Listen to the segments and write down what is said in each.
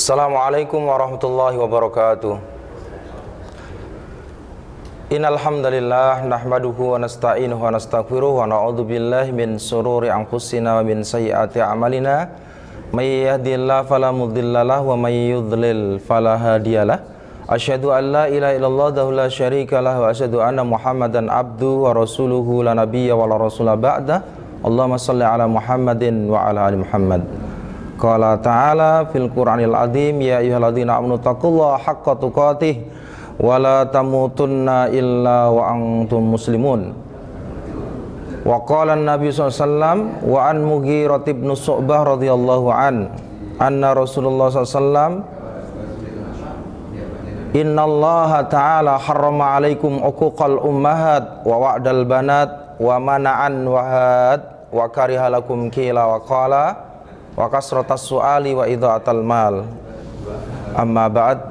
Assalamualaikum warahmatullahi wabarakatuh. Innal hamdalillah nahmaduhu wa nasta'inuhu wa nastaghfiruh wa na'udzu billahi min shururi anfusina wa min sayyiati a'malina. May yahdihillahu fala mudhillalah wa may yudlil fala hadiyalah. Asyhadu an la ilaha illallah wahdahu la syarikalah wa asyhadu anna Muhammadan abduhu wa rasuluhu la nabiyya wa la rasula ba'da. Allahumma shalli ala Muhammadin wa ala ali Muhammad. Qala ta'ala fil Qur'anil azim ya ayyuhalladzina amanu taqullaha haqqa tuqatih wa la tamutunna illa wa antum muslimun. Wa qala an-nabi sallallahu alaihi wasallam wa an Mughirah bin Syu'bah radhiyallahu anna Rasulullah sallallahu alaihi wasallam innallaha ta'ala harrama 'alaikum uquqal ummahat wa wa'dal banat wa mana'an wahad wa kariha lakum qila wa qala wa kasratas su'ali wa idha'atal mal. Amma ba'd.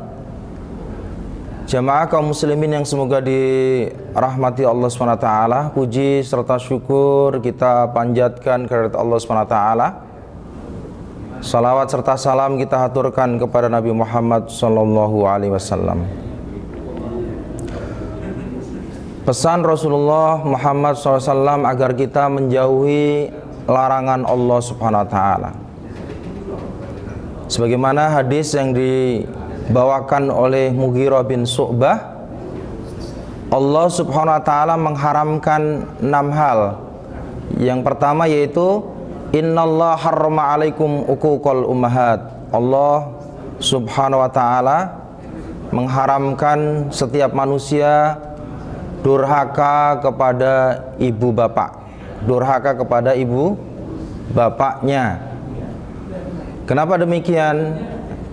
Jamaah kaum muslimin yang semoga dirahmati Allah SWT, puji serta syukur kita panjatkan kehadirat Allah SWT. Salawat serta salam kita haturkan kepada Nabi Muhammad sallallahu alaihi wasallam. Pesan Rasulullah Muhammad SAW agar kita menjauhi larangan Allah Subhanahu wa taala. Sebagaimana hadis yang dibawakan oleh Mughirah bin Syu'bah, Allah Subhanahu wa taala mengharamkan 6 hal. Yang pertama yaitu innallaha harrama 'alaikum uquqal ummahat. Allah Subhanahu wa taala mengharamkan setiap manusia durhaka kepada ibu bapak. Durhaka kepada ibu bapaknya. Kenapa demikian?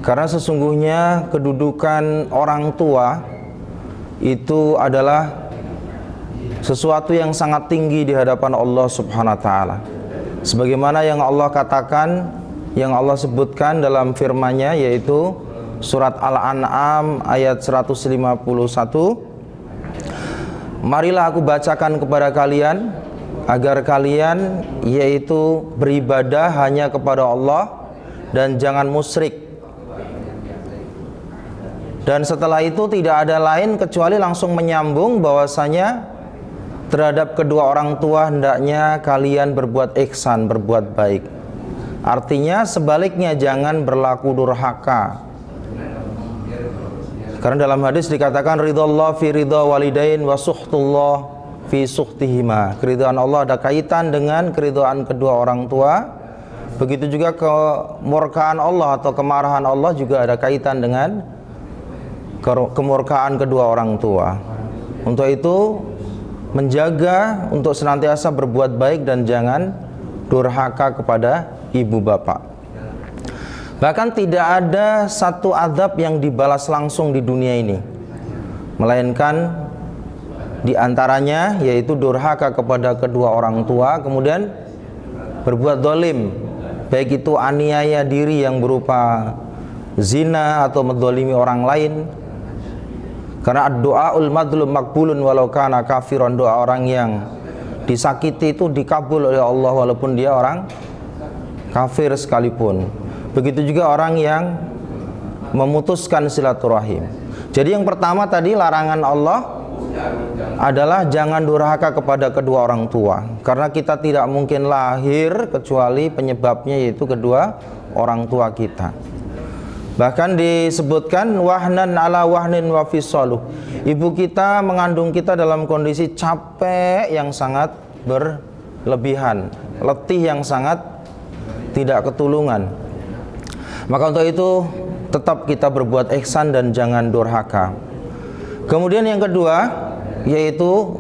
Karena sesungguhnya kedudukan orang tua itu adalah sesuatu yang sangat tinggi di hadapan Allah Subhanahu wa taala. Sebagaimana yang Allah katakan, yang Allah sebutkan dalam firman-Nya, yaitu surat Al-An'am ayat 151. Marilah aku bacakan kepada kalian agar kalian yaitu beribadah hanya kepada Allah dan jangan musyrik. Dan setelah itu tidak ada lain kecuali langsung menyambung bahwasanya terhadap kedua orang tua hendaknya kalian berbuat ihsan, berbuat baik. Artinya sebaliknya jangan berlaku durhaka. Karena dalam hadis dikatakan ridallah fi ridha walidain wa suhtullah fi suhtihima. Keridhaan Allah ada kaitan dengan keridhaan kedua orang tua. Begitu juga kemurkaan Allah atau kemarahan Allah juga ada kaitan dengan kemurkaan kedua orang tua. Untuk itu menjaga untuk senantiasa berbuat baik dan jangan durhaka kepada ibu bapak. Bahkan tidak ada satu azab yang dibalas langsung di dunia ini, melainkan di antaranya yaitu durhaka kepada kedua orang tua, kemudian berbuat zalim, baik itu aniaya diri yang berupa zina atau mendolimi orang lain. Karena doaul madlum makbulun walau kana kafiron, doa orang yang disakiti itu dikabul oleh Allah walaupun dia orang kafir sekalipun. Begitu juga orang yang memutuskan silaturahim. Jadi yang pertama tadi larangan Allah adalah jangan durhaka kepada kedua orang tua, karena kita tidak mungkin lahir kecuali penyebabnya yaitu kedua orang tua kita. Bahkan disebutkan wahnan ala wahnin wa fisaluh. Ibu kita mengandung kita dalam kondisi capek yang sangat berlebihan, letih yang sangat tidak ketulungan. Maka untuk itu tetap kita berbuat ihsan dan jangan durhaka. Kemudian yang kedua yaitu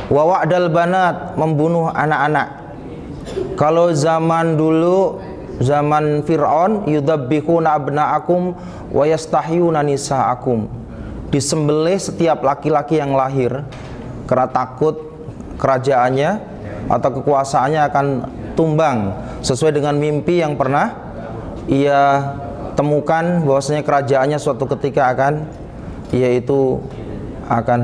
wa wa'dal banat, membunuh anak-anak. Kalau zaman dulu, zaman Fir'aun, yudzabbihuna abna'akum wa yastahyuna nisa'akum, disembelih setiap laki-laki yang lahir karena takut kerajaannya atau kekuasaannya akan tumbang, sesuai dengan mimpi yang pernah ia temukan bahwasanya kerajaannya suatu ketika akan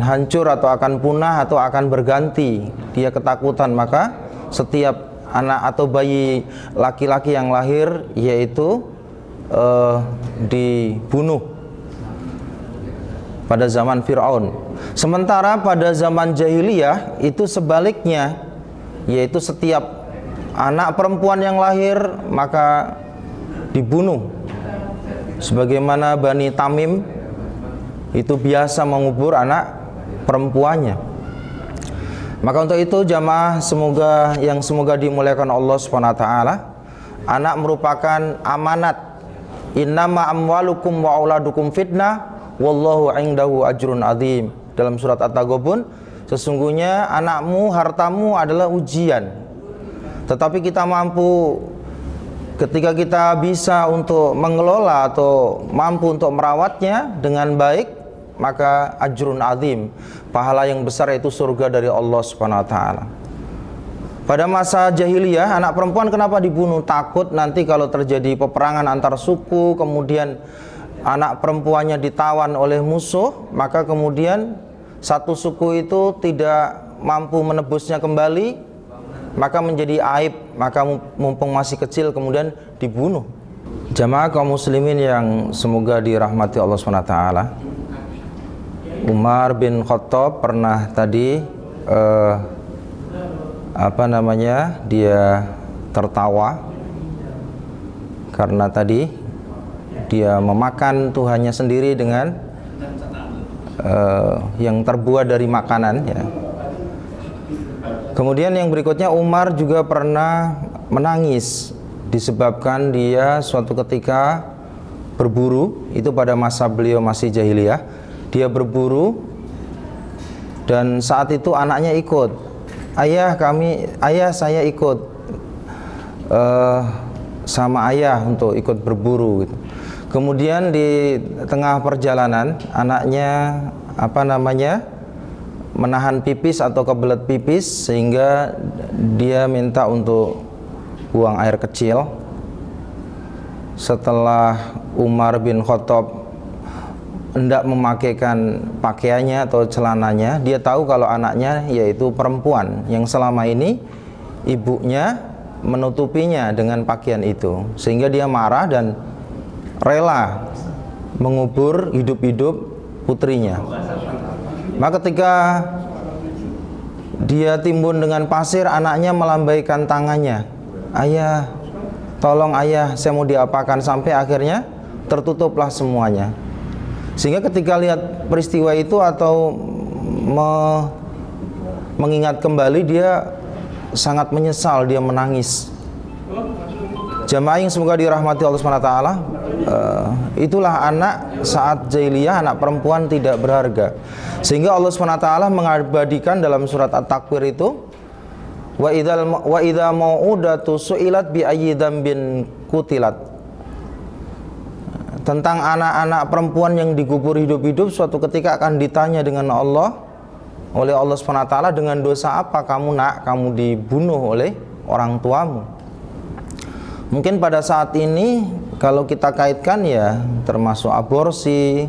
hancur atau akan punah atau akan berganti. Dia ketakutan, maka setiap anak atau bayi laki-laki yang lahir yaitu dibunuh pada zaman Fir'aun. Sementara pada zaman jahiliyah itu sebaliknya, yaitu setiap anak perempuan yang lahir maka dibunuh. Sebagaimana Bani Tamim itu biasa mengubur anak perempuannya. Maka untuk itu jamaah semoga dimuliakan Allah Subhanahu wa taala, anak merupakan amanat. Innama amwalukum wa auladukum fitnah wallahu indahu ajrun azim. Dalam surat At-Taghabun, sesungguhnya anakmu, hartamu adalah ujian. Tetapi kita mampu, ketika kita bisa untuk mengelola atau mampu untuk merawatnya dengan baik, maka ajrun azim, pahala yang besar, yaitu surga dari Allah Subhanahu wa taala. Pada masa jahiliyah, anak perempuan kenapa dibunuh? Takut nanti kalau terjadi peperangan antar suku, kemudian anak perempuannya ditawan oleh musuh, maka kemudian satu suku itu tidak mampu menebusnya kembali, maka menjadi aib, maka mumpung masih kecil kemudian dibunuh. Jamaah kaum muslimin yang semoga dirahmati Allah Subhanahu wa taala, Umar bin Khattab pernah tadi dia tertawa karena tadi dia memakan Tuhannya sendiri dengan yang terbuat dari makanan, ya. Kemudian yang berikutnya, Umar juga pernah menangis disebabkan dia suatu ketika berburu, itu pada masa beliau masih jahiliyah. Dia berburu dan saat itu anaknya ikut. Ayah saya ikut sama ayah untuk ikut berburu gitu. Kemudian di tengah perjalanan anaknya menahan pipis atau kebelet pipis, sehingga dia minta untuk buang air kecil. Setelah Umar bin Khattab hendak memakaikan pakaiannya atau celananya, dia tahu kalau anaknya yaitu perempuan yang selama ini ibunya menutupinya dengan pakaian itu, sehingga dia marah dan rela mengubur hidup-hidup putrinya. Maka ketika dia timbun dengan pasir, anaknya melambaikan tangannya, ayah, tolong ayah, saya mau diapakan, sampai akhirnya tertutuplah semuanya. Sehingga ketika lihat peristiwa itu atau mengingat kembali, dia sangat menyesal, dia menangis. Jamaah yang semoga dirahmati Allah SWT, itulah anak saat jahiliyah, anak perempuan tidak berharga. Sehingga Allah SWT mengabadikan dalam surat At-Takwir itu, wa idza mau'udatu su'ilat bi ayyi dzambin qutilat. Tentang anak-anak perempuan yang dikubur hidup-hidup, suatu ketika akan ditanya dengan Allah, oleh Allah SWT, dengan dosa apa kamu dibunuh oleh orang tuamu. Mungkin pada saat ini kalau kita kaitkan, ya termasuk aborsi,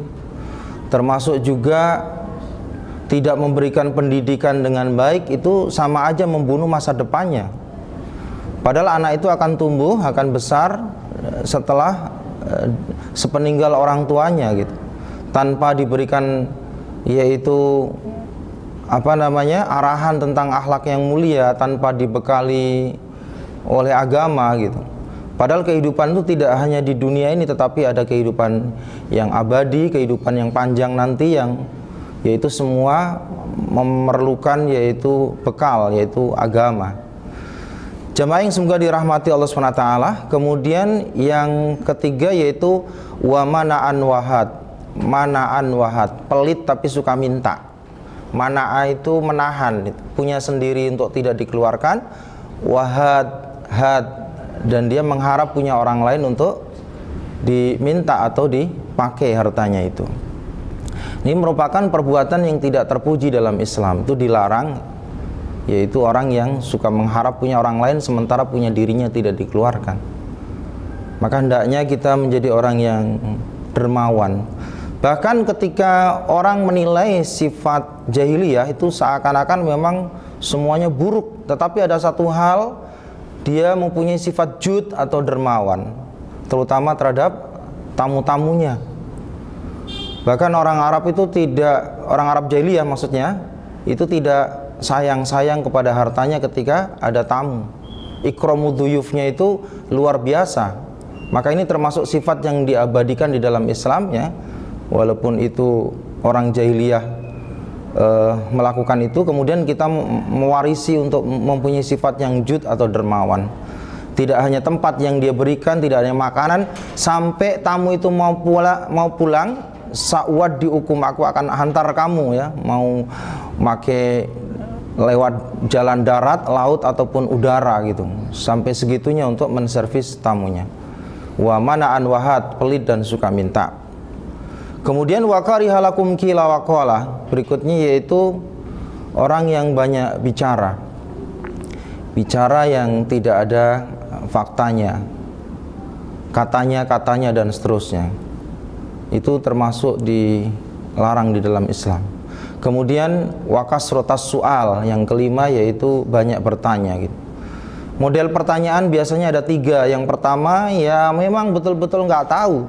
termasuk juga tidak memberikan pendidikan dengan baik, itu sama aja membunuh masa depannya. Padahal anak itu akan tumbuh, akan besar setelah sepeninggal orang tuanya gitu, tanpa diberikan yaitu arahan tentang akhlak yang mulia, tanpa dibekali oleh agama gitu. Padahal kehidupan itu tidak hanya di dunia ini, tetapi ada kehidupan yang abadi, kehidupan yang panjang nanti, yang yaitu semua memerlukan yaitu bekal, yaitu agama. Jamaah yang semoga dirahmati Allah SWT. Kemudian yang ketiga yaitu wa mana'an wahad, pelit tapi suka minta. Mana'a itu menahan, punya sendiri untuk tidak dikeluarkan. Had, dan dia mengharap punya orang lain untuk diminta atau dipakai hartanya itu. Ini merupakan perbuatan yang tidak terpuji dalam Islam, itu dilarang, yaitu orang yang suka mengharap punya orang lain sementara punya dirinya tidak dikeluarkan. Maka hendaknya kita menjadi orang yang dermawan. Bahkan ketika orang menilai sifat jahiliyah itu seakan-akan memang semuanya buruk, tetapi ada satu hal, dia mempunyai sifat jud atau dermawan, terutama terhadap tamu-tamunya. Bahkan orang Arab orang Arab jahiliyah maksudnya, itu tidak sayang-sayang kepada hartanya ketika ada tamu. Ikramu dhuyufnya itu luar biasa. Maka ini termasuk sifat yang diabadikan di dalam Islam ya. Walaupun itu orang jahiliyah melakukan itu, kemudian kita mewarisi untuk mempunyai sifat yang jud atau dermawan. Tidak hanya tempat yang dia berikan, tidak hanya makanan, sampai tamu itu mau pulang, sa'wad dihukum, aku akan hantar kamu ya, mau make lewat jalan darat, laut ataupun udara gitu, sampai segitunya untuk menservis tamunya. Wa mana'an wahad, pelit dan suka minta. Kemudian wa karihalakum kila wa qala, berikutnya yaitu orang yang banyak bicara yang tidak ada faktanya, katanya dan seterusnya. Itu termasuk dilarang di dalam Islam. Kemudian wakasrotas soal, yang kelima yaitu banyak bertanya gitu. Model pertanyaan biasanya ada 3. Yang pertama ya memang betul-betul nggak tahu,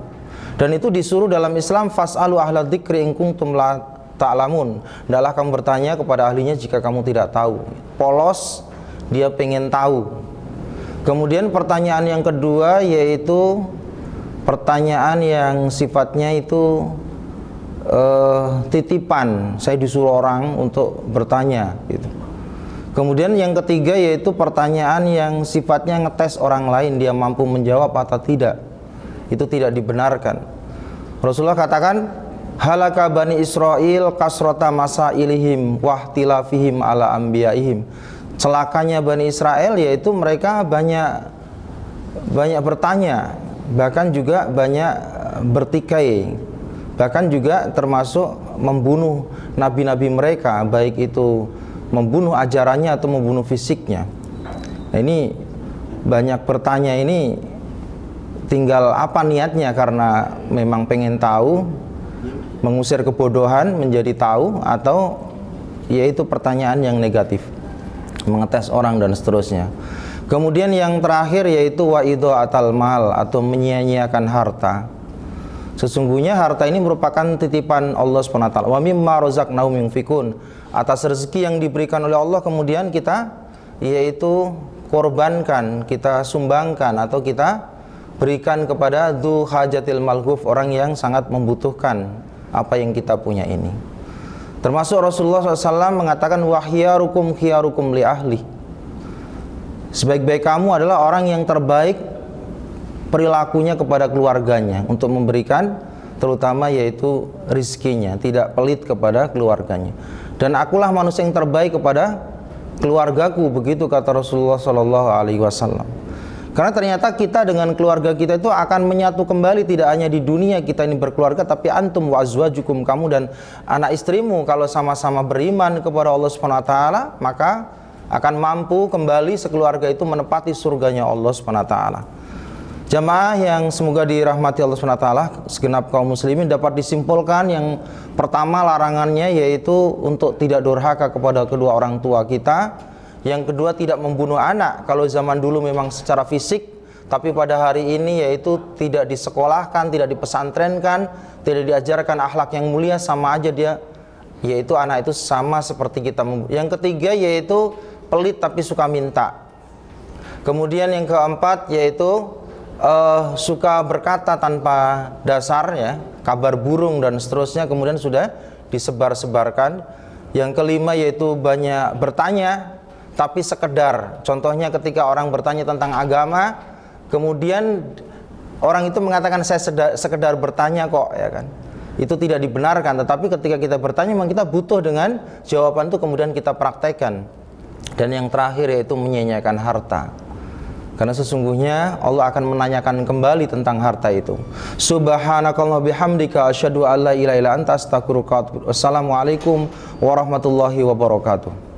dan itu disuruh dalam Islam, fas'alu ahla dzikri in kuntum la ta'lamun. Hendaklah kamu bertanya kepada ahlinya jika kamu tidak tahu. Polos, dia pengen tahu. Kemudian pertanyaan yang kedua yaitu pertanyaan yang sifatnya itu titipan, saya disuruh orang untuk bertanya gitu. Kemudian yang ketiga yaitu pertanyaan yang sifatnya ngetes orang lain, dia mampu menjawab atau tidak. Itu tidak dibenarkan. Rasulullah katakan, halaka bani Israil kasrota masailihim wahtilafihim ala anbiyaihim. Celakanya Bani Israel yaitu mereka banyak bertanya, bahkan juga banyak bertikai, bahkan juga termasuk membunuh nabi-nabi mereka, baik itu membunuh ajarannya atau membunuh fisiknya. Nah, ini banyak bertanya ini tinggal apa niatnya, karena memang pengen tahu, mengusir kebodohan menjadi tahu, atau yaitu pertanyaan yang negatif, mengetes orang dan seterusnya. Kemudian yang terakhir yaitu wa idha'atal mal, atau menyia-nyiakan harta. Sesungguhnya harta ini merupakan titipan Allah SWT. Wa mimma razaqnahum yunfikun, atas rezeki yang diberikan oleh Allah kemudian kita yaitu korbankan, kita sumbangkan atau kita berikan kepada dzu hajatil malghuf, orang yang sangat membutuhkan apa yang kita punya ini. Termasuk Rasulullah SAW mengatakan wahyarukum khiyarukum li ahli, sebaik-baik kamu adalah orang yang terbaik perilakunya kepada keluarganya, untuk memberikan terutama yaitu rizkinya, tidak pelit kepada keluarganya. Dan akulah manusia yang terbaik kepada keluargaku, begitu kata Rasulullah SAW. Karena ternyata kita dengan keluarga kita itu akan menyatu kembali, tidak hanya di dunia kita ini berkeluarga, tapi antum wa azwajukum, kamu dan anak istrimu kalau sama-sama beriman kepada Allah SWT, maka akan mampu kembali sekeluarga itu menepati surganya Allah SWT. Jamaah yang semoga dirahmati Allah SWT, segenap kaum muslimin, dapat disimpulkan yang pertama larangannya yaitu untuk tidak durhaka kepada kedua orang tua kita. Yang kedua tidak membunuh anak. Kalau zaman dulu memang secara fisik, tapi pada hari ini yaitu tidak disekolahkan, tidak dipesantrenkan, tidak diajarkan akhlak yang mulia, sama aja dia, yaitu anak itu sama seperti kita. Yang ketiga yaitu pelit tapi suka minta. Kemudian yang keempat yaitu suka berkata tanpa dasar ya, kabar burung dan seterusnya, kemudian sudah disebar-sebarkan. Yang kelima yaitu banyak bertanya tapi sekedar, contohnya ketika orang bertanya tentang agama, kemudian orang itu mengatakan saya sekedar bertanya kok, ya kan, itu tidak dibenarkan. Tetapi ketika kita bertanya memang kita butuh dengan jawaban itu, kemudian kita praktekkan. Dan yang terakhir yaitu menyia-nyiakan harta, karena sesungguhnya Allah akan menanyakan kembali tentang harta itu. Subhanakallahumma bihamdika asyhadu an la ilaha illa anta astaghfiruka wa atubu ilaik. Wassalamualaikum warahmatullahi wabarakatuh.